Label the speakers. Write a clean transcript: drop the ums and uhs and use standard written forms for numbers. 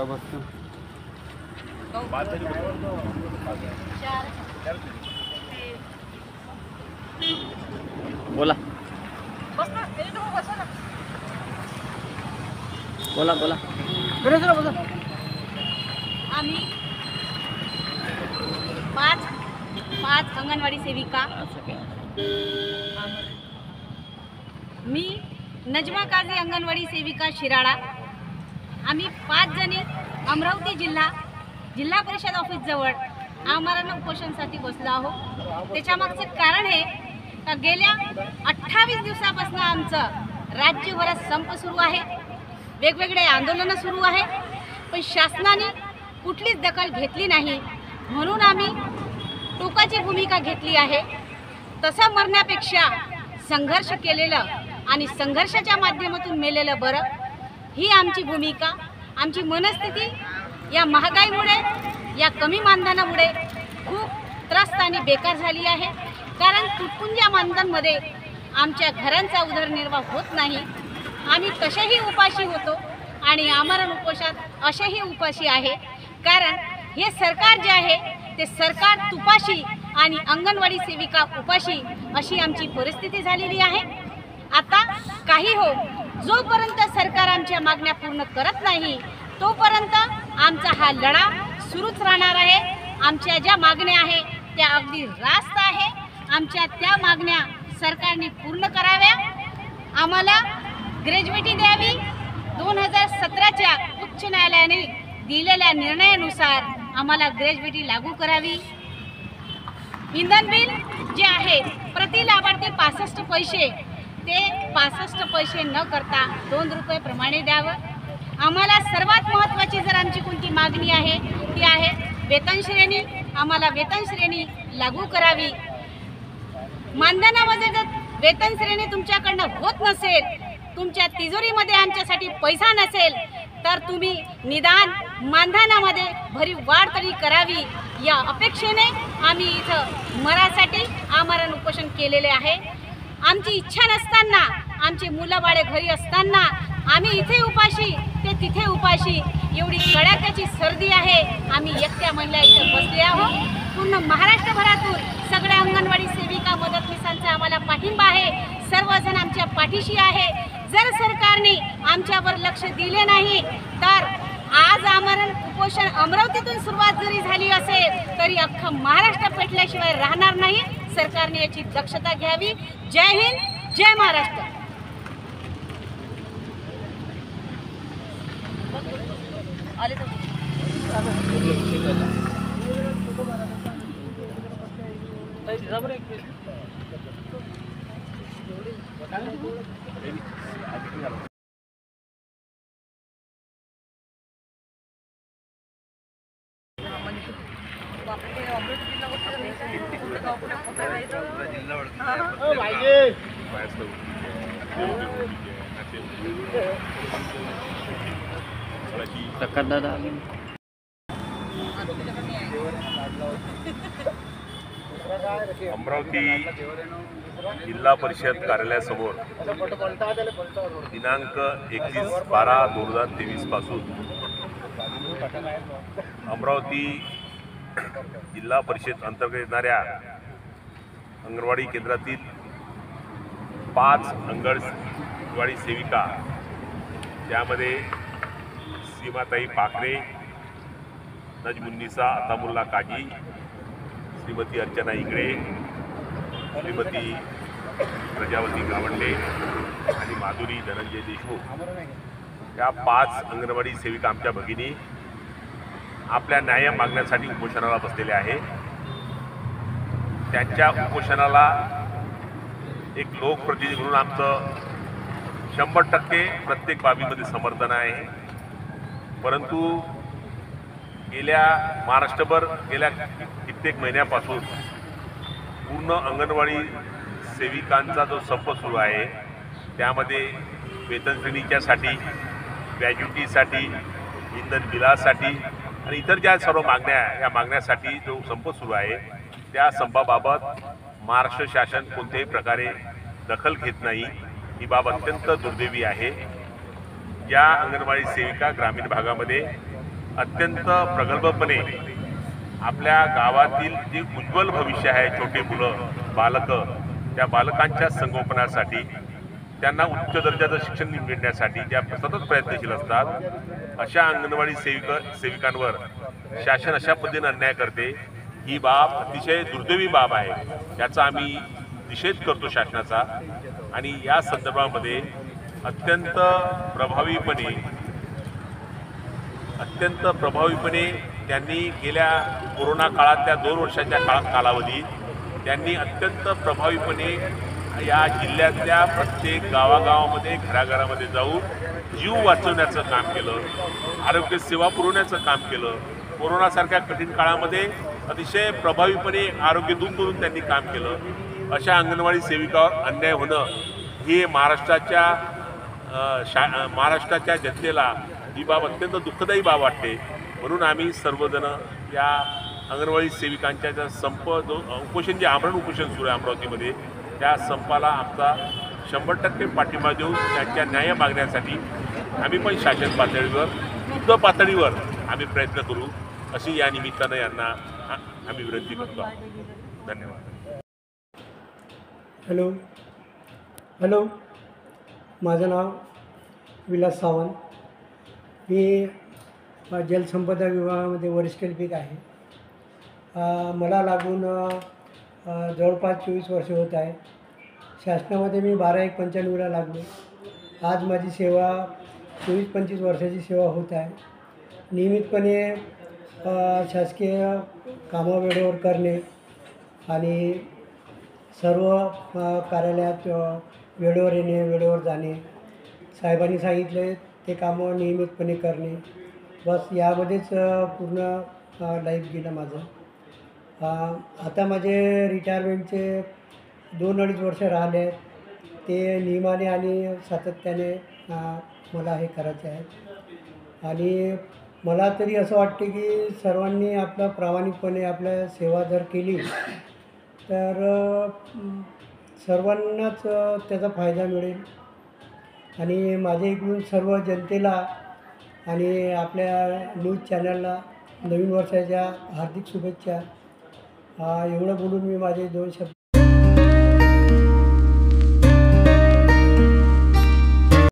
Speaker 1: बोला बोला बोला बोला।
Speaker 2: आम्ही पाच अंगणवाडी सेविका, मी नजमा काझी अंगणवाडी सेविका शिराळा, आम्ही 5 जणी अमरावती जिल्हा परिषद ऑफिस जवळ आमरण उपोषणासाठी बसलो आहोत। त्याच्या मागचे कारण हे का गेल्या 28 दिवसापासून आमचं राज्यभरात संप सुरू आहे, वेगवेगळे आंदोलनं सुरू आहे, पण शासनाने कुठलीच दखल घेतली नाही। म्हणून आम्ही टोकाची भूमिका घेतली आहे। तसं मरण्यापेक्षा संघर्ष केलेलं आणि संघर्षाच्या माध्यमातून मेलेलं बरं, ही आमची भूमिका। आमची मनस्थिती या महागाईमुळे, या कमी मानधनामुळे खूप त्रस्त आणि बेकार झाली आहे। कारण तुटपुंज्या मानधनमध्ये आमच्या घरांचा उदरनिर्वाह होत नाही। आम्ही तसेही उपाशी होतो आणि आमरण उपोषणात असेही उपाशी आहे। कारण हे सरकार जे आहे ते सरकार तुपाशी आणि अंगणवाडी सेविका उपाशी अशी आमची परिस्थिती झालेली आहे। आता काही हो, जोपर्यंत सरकार आमच्या मागण्या पूर्ण करत नाही तोपर्यंत आमचा हा लढा सुरूच राहणार आहे। आमच्या ज्या मागण्या आहे त्या अगदी रास्त आहे। आमच्या त्या मागण्या सरकारने पूर्ण कराव्या। आम्हाला ग्रॅज्युएटी द्यावी। 2017च्या उच्च न्यायालयाने दिलेल्या निर्णयानुसार आम्हाला ग्रॅज्युएटी लागू करावी। इंधन बिल जे आहे प्रति लाभार्थी 65 पैसे, ते 65 पैसे न करता 2 रुपये प्रमाणे द्यावं। आम्हाला सर्वात महत्त्वाची जर आमची कोणती मागणी आहे ती आहे वेतन श्रेणी। आम्हाला वेतन श्रेणी लागू करावी। मानधनामध्ये जर वेतन श्रेणी तुमच्याकडनं होत नसेल, तुमच्या तिजोरीमध्ये आमच्यासाठी पैसा नसेल, तर तुम्ही निदान मानधनामध्ये भरीव वाढ तरी करावी, या अपेक्षेने आम्ही इथं मरासाठी आमरण उपोषण केलेले आहे। आमची इच्छा नसताना, आमचे मुलं बाळे घरी असताना आम्ही इथे उपाशी ते तिथे उपाशी, एवढी कडाक्याची सर्दी आहे। आम्ही एकट्या महिला इथे बसले आहोत। पूर्ण महाराष्ट्रभरातून सगळ्या अंगणवाडी सेविका मदतनीसांचा आम्हाला पाठिंबा आहे। सर्वजण आमच्या पाठीशी आहे। जर सरकारने आमच्यावर लक्ष दिले नाही तर आज आमरण उपोषण अमरावतीतून सुरुवात जरी झाली असेल तरी अख्खा महाराष्ट्र पेटल्याशिवाय राहणार नाही। सरकारने याची दक्षता घ्यावी। जय हिंद, जय महाराष्ट्र।
Speaker 3: अमरावती जिल्हा परिषद कार्यालयासमोर दिनांक 31/12/2023 पासून अमरावती जिल्हा परिषद अंतर्गत येणाऱ्या अंगणवाडी केंद्रातील 5 अंगणवाडी सेविका, त्यामध्ये सीमाताई पाखरे, नजमुन्निसा अतामुल्ला काजी, श्रीमती अर्चना इंगळे, श्रीमती प्रजावती गावंडे आणि माधुरी धनंजय देशमुख, या 5 अंगणवाडी सेविका आमच्या भगिनी आपल्या न्याय मागण्यासाठी उपोषणाला बसलेल्या आहे। त्यांच्या उपोषणाला एक लोकप्रतिनिधी म्हणून आमचं 100% प्रत्येक बाबीमध्ये समर्थन आहे। परंतु गेल्या महाराष्ट्रभर गेल्या कित्येक महिन्यापासून पूर्ण अंगणवाडी सेविकांचा जो संप सुरू आहे, त्यामध्ये वेतन श्रेणीच्यासाठी, ग्रॅज्युएटीसाठी, इंधन बिलासाठी आणि इतर ज्या सर्व मागण्या, या मागण्यासाठी जो संप सुरू आहे त्या संपाबाबत महाराष्ट्र शासन कोणत्याही प्रकारे दखल घेत नाही। ही बाब अत्यंत दुर्दैवी आहे। या अंगणवाडी सेविका ग्रामीण भागामध्ये अत्यंत प्रगल्भपणे आपल्या गावातील जे उज्ज्वल भविष्य आहे, छोटे मुलं बालकं, त्या बालकांच्या संगोपनासाठी, त्यांना उच्च दर्जाचं शिक्षण मिळण्यासाठी ज्या सतत प्रयत्नशील असतात, अशा अंगणवाडी सेविकांवर शासन अशा पद्धतीने अन्याय करते, ही बाब अतिशय दुर्दैवी बाब आहे. याचा आम्ही निषेध करतो शासनाचा. आणि या संदर्भामध्ये अत्यंत प्रभावीपणे त्यांनी गेल्या कोरोना काळात, त्या 2 वर्षाच्या कालावधीत त्यांनी अत्यंत प्रभावीपणे या जिल्ह्यातल्या प्रत्येक गावागावामध्ये, घराघरामध्ये जाऊन जीव वाचवण्याचं काम केलं, आरोग्य सेवा पुरवण्याचं काम केलं. कोरोनासारख्या कठीण काळामध्ये अतिशय प्रभावीपणे आरोग्य दूत म्हणून त्यांनी काम केलं. अशा अंगणवाडी सेविकावर अन्याय होणं हे महाराष्ट्राच्या जनतेला ही बाब अत्यंत दुःखदायी बाब वाटते. म्हणून आम्ही सर्वजण या अंगणवाडी सेविकांच्या ज्या उपोषण, जे आमरण उपोषण सुरू आहे अमरावतीमध्ये, त्या संपाला आमचा 100% पाठिंबा देऊन त्यांच्या न्याय मागण्यासाठी आम्ही पण शासन पातळीवर, युद्ध पातळीवर आम्ही प्रयत्न करू, अशी या निमित्तानं यांना आम्ही विनंती करतो. धन्यवाद.
Speaker 4: हॅलो, माझं नाव विलास सावंत. मी जलसंपदा विभागामध्ये वरिष्ठ लिपिक आहे. मला लागून जवळपास 24 वर्ष होत आहे. शासनामध्ये मी 12/1/95ला लागलो. आज माझी सेवा 24-25 वर्षाची सेवा होत आहे. नियमितपणे शासकीय कामं वेळेवर करणे आणि सर्व कार्यालयात वेळेवर येणे, वेळेवर जाणे, साहेबांनी सांगितले ते कामं नियमितपणे करणे, बस यामध्येच पूर्ण लाईफ गेलं माझं. आता माझे रिटायरमेंटचे 2-2.5 वर्ष राहिले आहेत. ते नियमाने आणि सातत्याने मला हे करायचे आहे. आणि मला तरी असं वाटते की सर्वांनी आपला प्रामाणिकपणे आपल्या सेवा जर केली तर सर्वांनाच त्याचा फायदा मिळेल. आणि माझ्या इकडून सर्व जनतेला आणि आपल्या न्यूज चॅनलला नवीन वर्षाच्या हार्दिक शुभेच्छा. एवढं बोलून मी माझे 2 शब्द